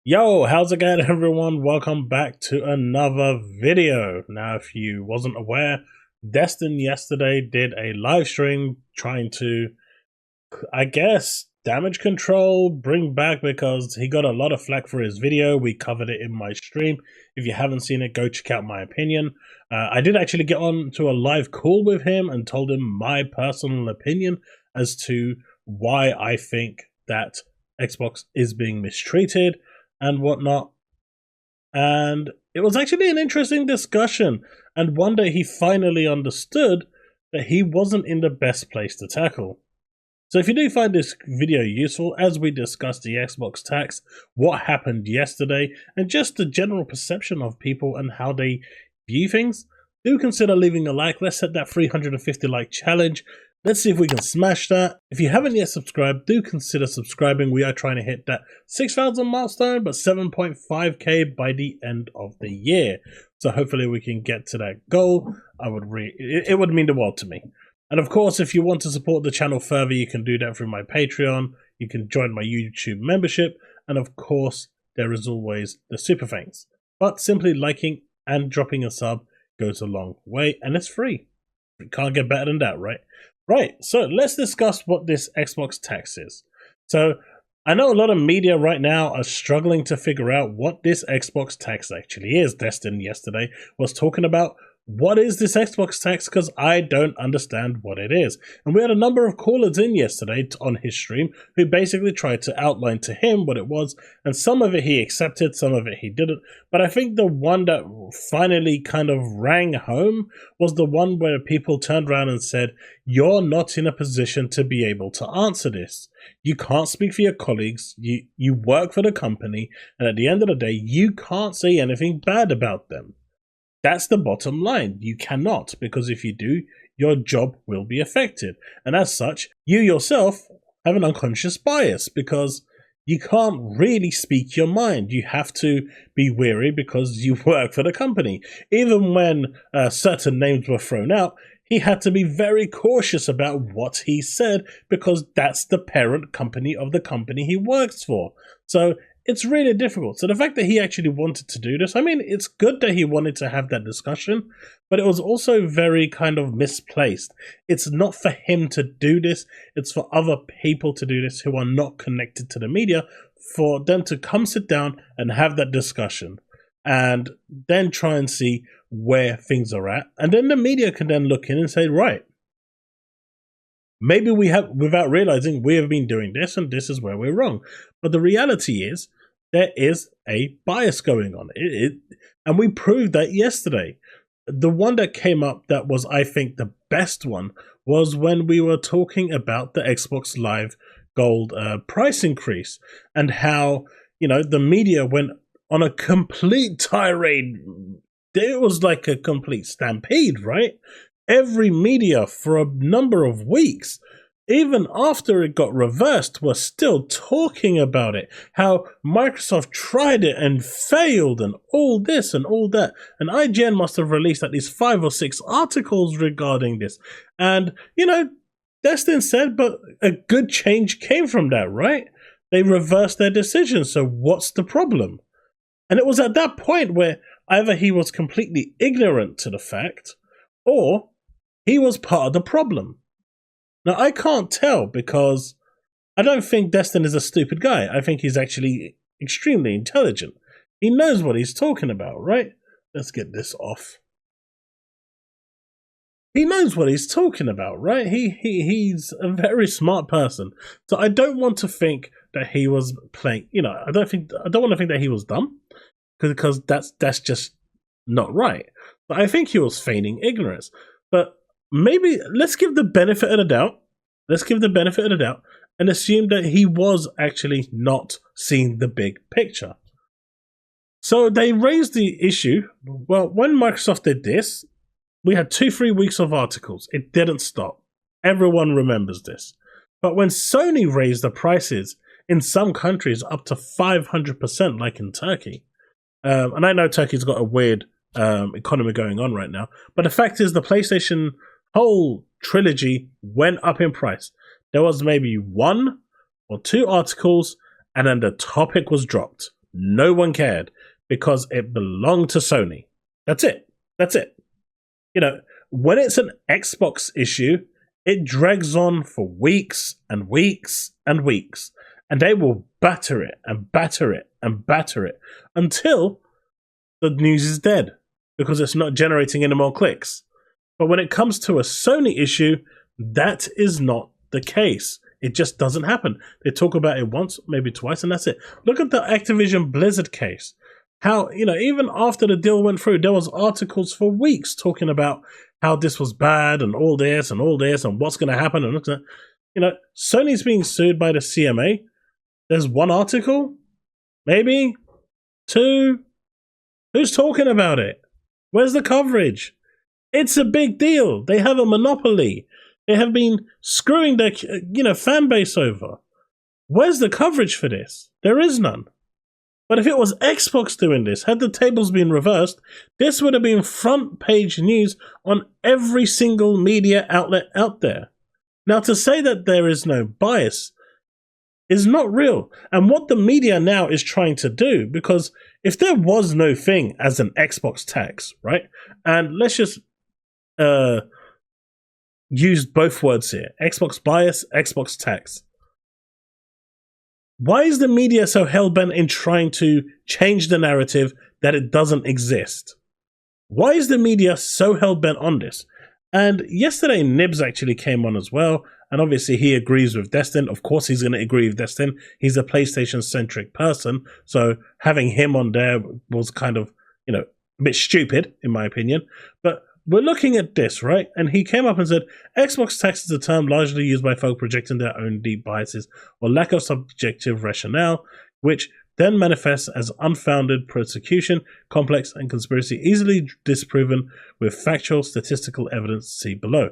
Yo, how's it going everyone? Welcome back to another video. Now, if you wasn't aware, Destin yesterday did a live stream trying to, I guess, damage control, bring back, because he got a lot of flack for his video. We covered it in my stream. If you haven't seen it, go check out my opinion. I did actually get on to a live call with him and told him my personal opinion as to why I think that Xbox is being mistreated and whatnot. And it was actually an interesting discussion, and one day he finally understood that he wasn't in the best place to tackle. So if you do find this video useful, as we discuss the Xbox tax, what happened yesterday, and just the general perception of people and how they view things, do consider leaving a like. Let's set that 350 like challenge. Let's see if we can smash that. If you haven't yet subscribed, do consider subscribing. We are trying to hit that 6,000 milestone, but 7.5k by the end of the year. So hopefully we can get to that goal. It would mean the world to me. And of course, if you want to support the channel further, you can do that through my Patreon. You can join my YouTube membership. And of course, there is always the super thanks. But simply liking and dropping a sub goes a long way, and it's free. You can't get better than that, right? Right, so let's discuss what this Xbox tax is. So I know a lot of media right now are struggling to figure out what this Xbox tax actually is. Destin yesterday was talking about what is this Xbox tax, because I don't understand what it is. And we had a number of callers in yesterday on his stream who basically tried to outline to him what it was, and some of it he accepted, some of it he didn't. But I think the one that finally kind of rang home was the one where people turned around and said, you're not in a position to be able to answer this. You can't speak for your colleagues, you work for the company, and at the end of the day, you can't say anything bad about them. That's the bottom line. You cannot, because if you do, your job will be affected. And as such, you yourself have an unconscious bias, because you can't really speak your mind. You have to be wary because you work for the company. Even when certain names were thrown out, he had to be very cautious about what he said, because that's the parent company of the company he works for. So it's really difficult. So the fact that he actually wanted to do this, I mean, it's good that he wanted to have that discussion, but it was also very kind of misplaced. It's not for him to do this. It's for other people to do this who are not connected to the media, for them to come sit down and have that discussion and then try and see where things are at. And then the media can then look in and say, right, maybe we have, without realizing, we have been doing this and this is where we're wrong. But the reality is, there is a bias going on. And we proved that yesterday. The one that came up that was, I think, the best one was when we were talking about the Xbox Live Gold price increase, and how, you know, the media went on a complete tirade. It was like a complete stampede, right? Every media for a number of weeks, even after it got reversed, was still talking about it. How Microsoft tried it and failed and all this and all that. And IGN must have released at least 5 or 6 articles regarding this. And, you know, Destin said, but a good change came from that, right? They reversed their decision, so what's the problem? And it was at that point where either he was completely ignorant to the fact, or he was part of the problem. Now, I can't tell, because I don't think Destin is a stupid guy. I think he's actually extremely intelligent. He knows what he's talking about, right? Let's get this off. He knows what he's talking about, right? He's a very smart person. So I don't want to think that he was playing, you know, I don't want to think that he was dumb, because that's just not right. But I think he was feigning ignorance. But maybe let's give the benefit of the doubt. Let's give the benefit of the doubt and assume that he was actually not seeing the big picture. So they raised the issue. Well, when Microsoft did this, we had 2-3 weeks of articles. It didn't stop. Everyone remembers this. But when Sony raised the prices in some countries up to 500%, like in Turkey, and I know Turkey's got a weird economy going on right now, but the fact is the PlayStation whole trilogy went up in price. There was maybe 1 or 2 articles, and then the topic was dropped. No one cared because it belonged to Sony. That's it. That's it. You know, when it's an Xbox issue, it drags on for weeks and weeks and weeks. And they will batter it and batter it and batter it until the news is dead because it's not generating any more clicks. But when it comes to a Sony issue, that is not the case. It just doesn't happen. They talk about it once, maybe twice, and that's it. Look at the Activision Blizzard case. How, you know, even after the deal went through, there was articles for weeks talking about how this was bad and all this and what's going to happen. And, you know, Sony's being sued by the CMA. There's one article, maybe two. Who's talking about it? Where's the coverage? It's a big deal. They have a monopoly. They have been screwing their, fan base over. Where's the coverage for this? There is none. But if it was Xbox doing this, had the tables been reversed, this would have been front page news on every single media outlet out there. Now, to say that there is no bias is not real. And what the media now is trying to do, because if there was no thing as an Xbox tax, right? And let's just use both words here. Xbox bias, Xbox tax. Why is the media so hell-bent in trying to change the narrative that it doesn't exist? Why is the media so hell-bent on this? And yesterday, Nibs actually came on as well. And obviously, he agrees with Destin. Of course, he's going to agree with Destin. He's a PlayStation-centric person. So having him on there was kind of, a bit stupid, in my opinion. But we're looking at this, right? And he came up and said, Xbox tax is a term largely used by folk projecting their own deep biases or lack of subjective rationale, which then manifests as unfounded persecution, complex and conspiracy, easily disproven with factual statistical evidence. See below.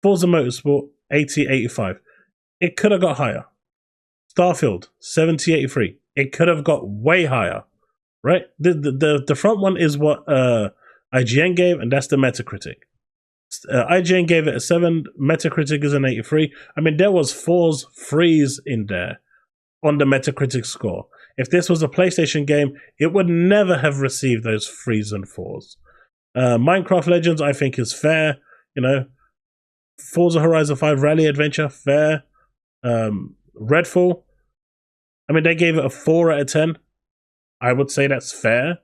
Forza Motorsport 8085. It could have got higher. Starfield 7083. It could have got way higher, right? The front one is what IGN gave, and that's the Metacritic. IGN gave it a 7. Metacritic is an 83. I mean, there was 4s, 3s in there on the Metacritic score. If this was a PlayStation game, it would never have received those 3s and 4s. Minecraft Legends, I think, is fair. Forza Horizon 5 Rally Adventure, fair. Redfall, I mean, they gave it a 4 out of 10. I would say that's fair.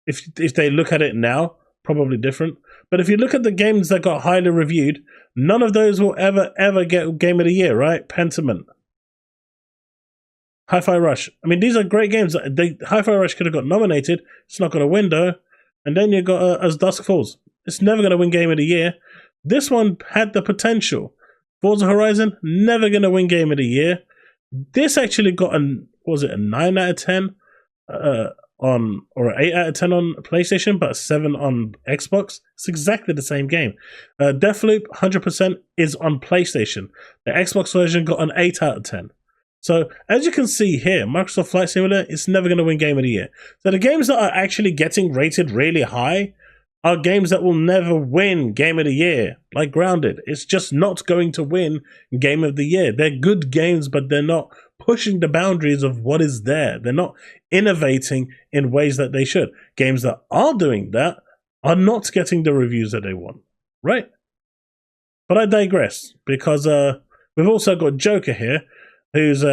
If they look at it now, probably different. But if you look at the games that got highly reviewed, none of those will ever get Game of the Year, right? Pentiment. Hi-Fi Rush. I mean, these are great games. Hi-Fi Rush could have got nominated. It's not going to win, though. And then you got As Dusk Falls. It's never going to win Game of the Year. This one had the potential. Forza Horizon, never going to win Game of the Year. This actually got a 9 out of 10 or an 8 out of 10 on PlayStation, but a 7 on Xbox. It's exactly the same game. Deathloop, 100% is on PlayStation. The Xbox version got an 8 out of 10. So, as you can see here, Microsoft Flight Simulator is never going to win Game of the Year. So the games that are actually getting rated really high are games that will never win Game of the Year, like Grounded. It's just not going to win Game of the Year. They're good games, but they're not pushing the boundaries of what is there. They're not innovating in ways that they should. Games that are doing that are not getting the reviews that they want, right? But I digress, because we've also got Joker here, who's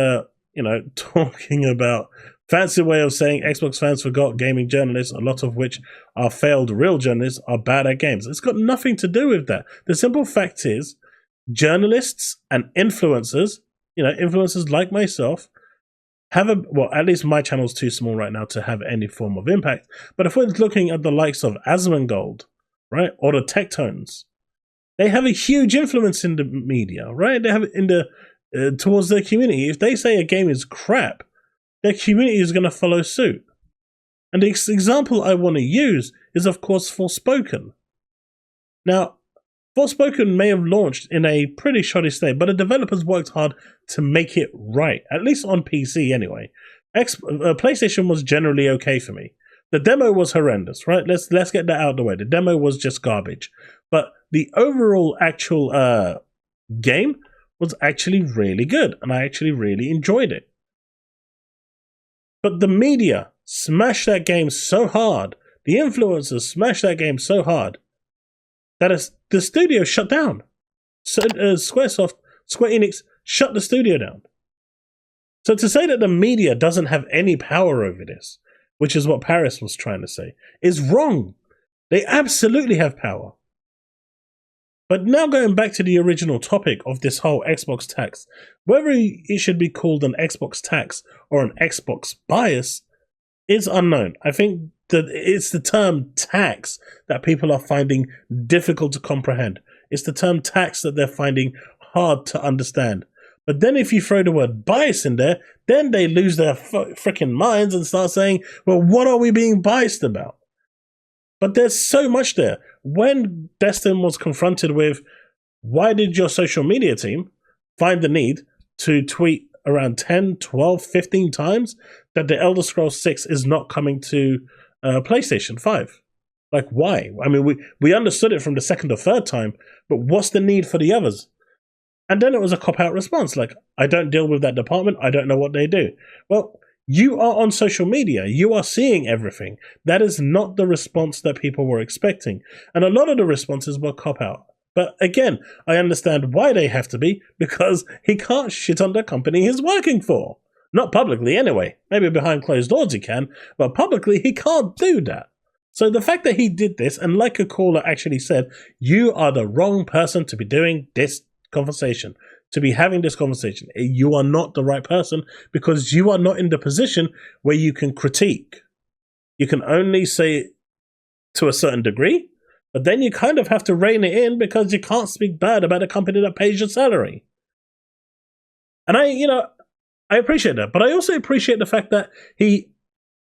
talking about fancy way of saying Xbox fans forgot gaming journalists, a lot of which are failed real journalists, are bad at games. It's got nothing to do with that. The simple fact is, journalists and influencers, influencers like myself, have at least my channel's too small right now to have any form of impact. But if we're looking at the likes of Asmongold, right, or the Tectones, they have a huge influence in the media, right? They have it in the towards their community. If they say a game is crap, their community is going to follow suit. And the example I want to use is, of course, Forspoken. Now, Forspoken may have launched in a pretty shoddy state, but the developers worked hard to make it right, at least on PC anyway. PlayStation was generally okay for me. The demo was horrendous, right? Let's get that out of the way. The demo was just garbage. But the overall actual game was actually really good, and I actually really enjoyed it. But the media smashed that game so hard, the influencers smashed that game so hard, that the studio shut down. So Square Enix shut the studio down. So to say that the media doesn't have any power over this, which is what Paris was trying to say, is wrong. They absolutely have power. But now going back to the original topic of this whole Xbox tax, whether it should be called an Xbox tax or an Xbox bias is unknown. I think that it's the term tax that people are finding difficult to comprehend. It's the term tax that they're finding hard to understand. But then if you throw the word bias in there, then they lose their freaking minds and start saying, well, what are we being biased about? But there's so much there. When Destin was confronted with, why did your social media team find the need to tweet around 10, 12, 15 times that the Elder Scrolls 6 is not coming to PlayStation 5? Like, why? I mean, we understood it from the second or third time, but what's the need for the others? And then it was a cop-out response, like, I don't deal with that department, I don't know what they do. Well, you are on social media, you are seeing everything. That is not the response that people were expecting. And a lot of the responses were cop-out. But again, I understand why they have to be, because he can't shit on the company he's working for. Not publicly anyway. Maybe behind closed doors he can, but publicly he can't do that. So the fact that he did this, and like a caller actually said, you are the wrong person to be doing this conversation, to be having this conversation. You are not the right person because you are not in the position where you can critique. You can only say to a certain degree, but then you kind of have to rein it in because you can't speak bad about a company that pays your salary. And I appreciate that, but I also appreciate the fact that he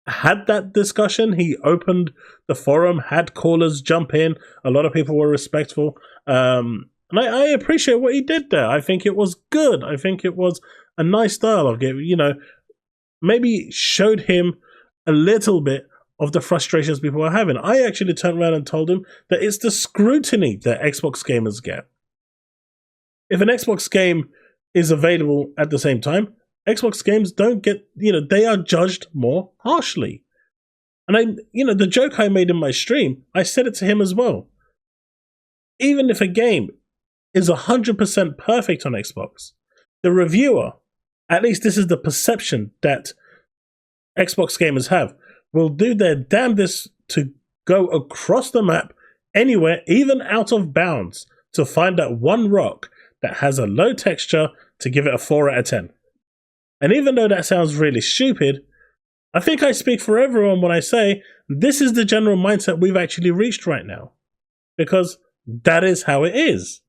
had that discussion. He opened the forum, had callers jump in. A lot of people were respectful. And I appreciate what he did there. I think it was good. I think it was a nice dialogue. It, maybe showed him a little bit of the frustrations people were having. I actually turned around and told him that it's the scrutiny that Xbox gamers get. If an Xbox game is available at the same time, Xbox games don't get, they are judged more harshly. And the joke I made in my stream, I said it to him as well. Even if a game is 100% perfect on Xbox, the reviewer, at least this is the perception that Xbox gamers have, will do their damnedest to go across the map anywhere, even out of bounds, to find that one rock that has a low texture to give it a 4 out of 10. And even though that sounds really stupid, I think I speak for everyone when I say this is the general mindset we've actually reached right now. Because that is how it is.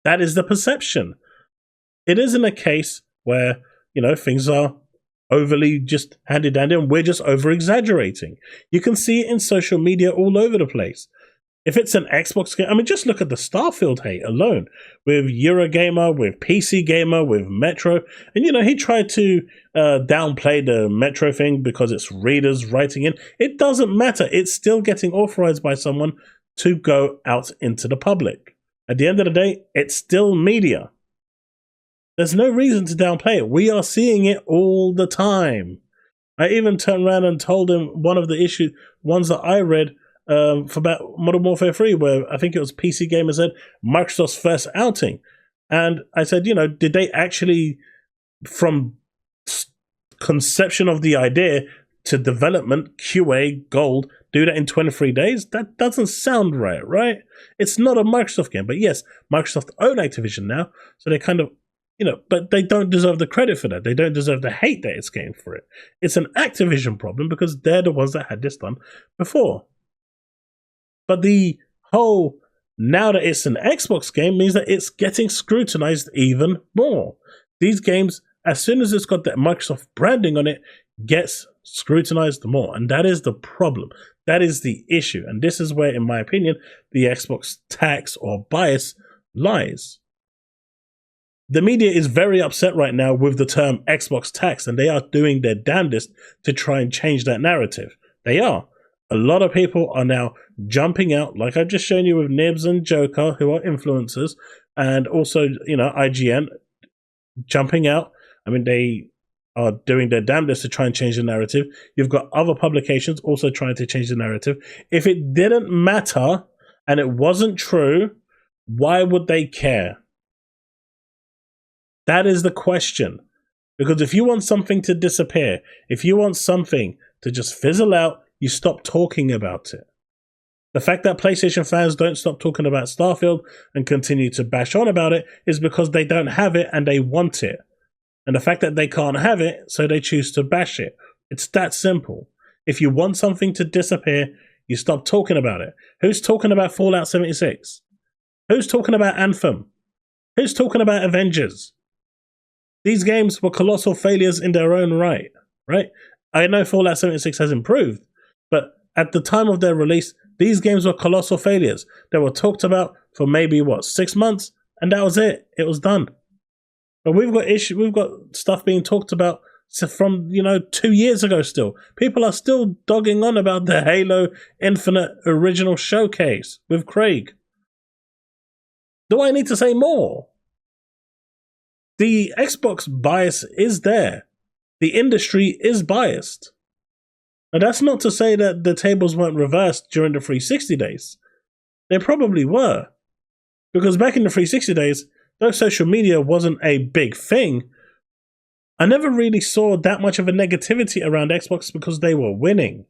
That is the perception. It isn't a case where, things are overly just handy-dandy and we're just over-exaggerating. You can see it in social media all over the place. If it's an Xbox game, I mean, just look at the Starfield hate alone, with Eurogamer, with PC Gamer, with Metro. And, he tried to downplay the Metro thing because it's readers writing in. It doesn't matter. It's still getting authorized by someone to go out into the public. At the end of the day, it's still media. There's no reason to downplay it. We are seeing it all the time. I even turned around and told him one of the ones that I read for about Modern Warfare 3, where I think it was PC Gamer said Microsoft's first outing. And I said, did they actually, from conception of the idea to development, QA, gold, do that in 23 days? That doesn't sound right? It's not a Microsoft game, but yes, Microsoft own Activision now, so they kind of, but they don't deserve the credit for that. They don't deserve the hate that it's getting for it. It's an Activision problem because they're the ones that had this done before. But the whole, now that it's an Xbox game, means that it's getting scrutinized even more. These games, as soon as it's got that Microsoft branding on it, gets scrutinized more. And that is the problem. That is the issue. And this is where, in my opinion, the Xbox tax or bias lies. The media is very upset right now with the term Xbox tax, and they are doing their damnedest to try and change that narrative. They are. A lot of people are now jumping out, like I've just shown you with Nibs and Joker, who are influencers, and also, IGN jumping out. I mean, are doing their damnedest to try and change the narrative. You've got other publications also trying to change the narrative. If it didn't matter and it wasn't true, why would they care? That is the question. Because if you want something to disappear, if you want something to just fizzle out, you stop talking about it. The fact that PlayStation fans don't stop talking about Starfield and continue to bash on about it is because they don't have it and they want it. And the fact that they can't have it, so they choose to bash it. It's that simple. If you want something to disappear, you stop talking about it. Who's talking about Fallout 76? Who's talking about Anthem? Who's talking about Avengers? These games were colossal failures in their own right? I know Fallout 76 has improved, but at the time of their release, these games were colossal failures. They were talked about for maybe, 6 months? And that was it. It was done. But we've got stuff being talked about from 2 years ago still. People are still dogging on about the Halo Infinite original showcase with Craig. Do I need to say more? The Xbox bias is there. The industry is biased. Now that's not to say that the tables weren't reversed during the 360 days. They probably were. Because back in the 360 days, though social media wasn't a big thing, I never really saw that much of a negativity around Xbox because they were winning.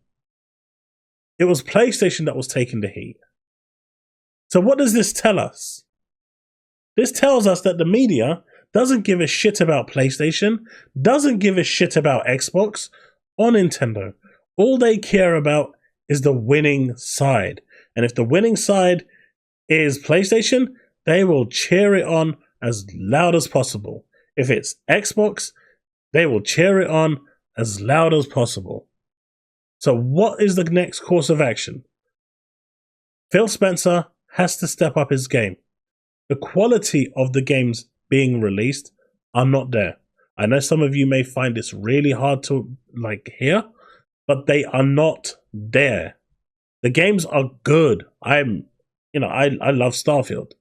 It was PlayStation that was taking the heat. So what does this tell us? This tells us that the media doesn't give a shit about PlayStation, doesn't give a shit about Xbox or Nintendo. All they care about is the winning side. And if the winning side is PlayStation, they will cheer it on as loud as possible. If it's Xbox, they will cheer it on as loud as possible. So what is the next course of action? Phil Spencer has to step up his game. The quality of the games being released are not there. I know some of you may find this really hard to hear, but they are not there. The games are good. I love Starfield.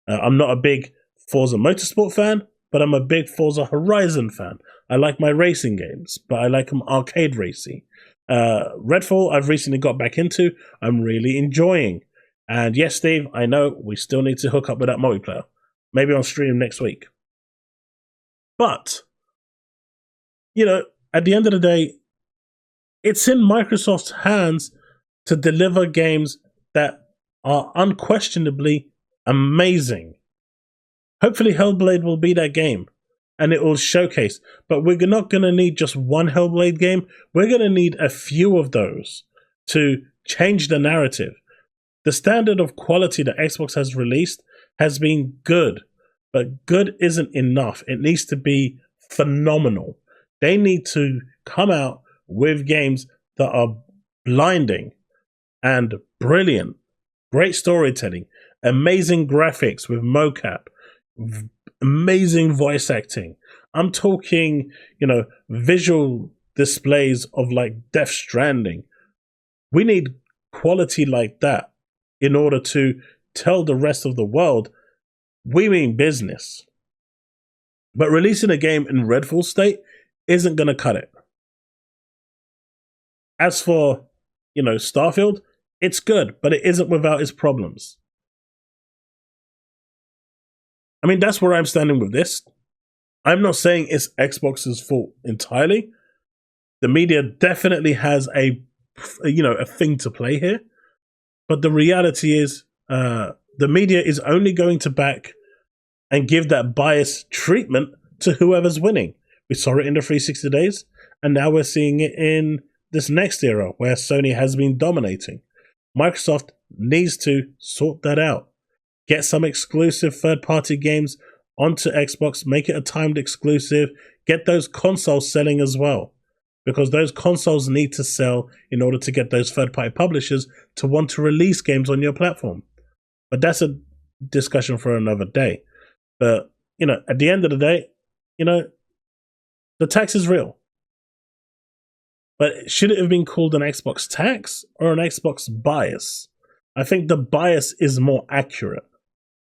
I'm not a big Forza Motorsport fan, but I'm a big Forza Horizon fan. I like my racing games, but I like them arcade racy. Redfall, I've recently got back into. I'm really enjoying. And yes, Steve, I know we still need to hook up with that multiplayer. Maybe on stream next week. But, at the end of the day, it's in Microsoft's hands to deliver games that are unquestionably amazing. Hopefully Hellblade will be that game and it will showcase. But we're not going to need just one Hellblade game. We're going to need a few of those to change the narrative. The standard of quality that Xbox has released has been good, but good isn't enough. It needs to be phenomenal. They need to come out with games that are blinding and brilliant. Great storytelling, amazing graphics with mocap, amazing voice acting. I'm talking, visual displays of Death Stranding. We need quality like that in order to tell the rest of the world we mean business. But releasing a game in Redfall state isn't going to cut it. As for, Starfield, it's good, but it isn't without its problems. I mean, that's where I'm standing with this. I'm not saying it's Xbox's fault entirely. The media definitely has a thing to play here. But the reality is, the media is only going to back and give that biased treatment to whoever's winning. We saw it in the 360 days, and now we're seeing it in this next era where Sony has been dominating. Microsoft needs to sort that out. Get some exclusive third-party games onto Xbox, make it a timed exclusive, get those consoles selling as well. Because those consoles need to sell in order to get those third-party publishers to want to release games on your platform. But that's a discussion for another day. But, at the end of the day, the tax is real. But should it have been called an Xbox tax or an Xbox bias? I think the bias is more accurate.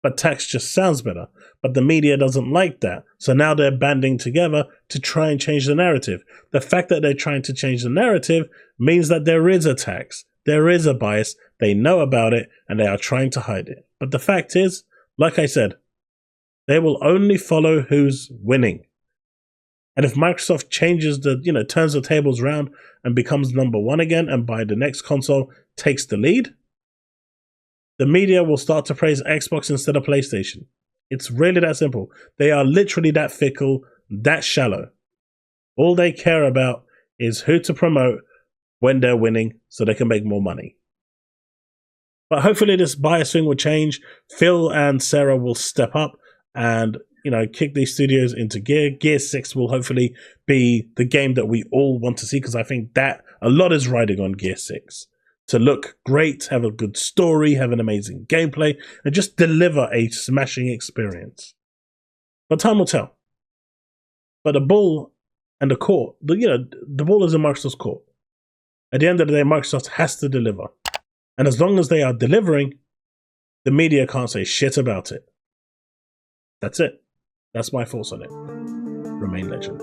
but tax just sounds better. But the media doesn't like that. So now they're banding together to try and change the narrative. The fact that they're trying to change the narrative means that there is a tax. There is a bias. They know about it and they are trying to hide it. But the fact is, like I said, they will only follow who's winning. And if Microsoft changes turns the tables around and becomes number one again, and by the next console takes the lead, the media will start to praise Xbox instead of PlayStation. It's really that simple. They are literally that fickle, that shallow. All they care about is who to promote when they're winning so they can make more money. But hopefully this bias thing will change. Phil and Sarah will step up and kick these studios into gear. Gear 6 will hopefully be the game that we all want to see, because I think that a lot is riding on Gear 6. To look great, have a good story, have an amazing gameplay, and just deliver a smashing experience. But time will tell. But the ball and the court, the ball is in Microsoft's court. At the end of the day, Microsoft has to deliver. And as long as they are delivering, the media can't say shit about it. That's it. That's my thoughts on it. Remain legend.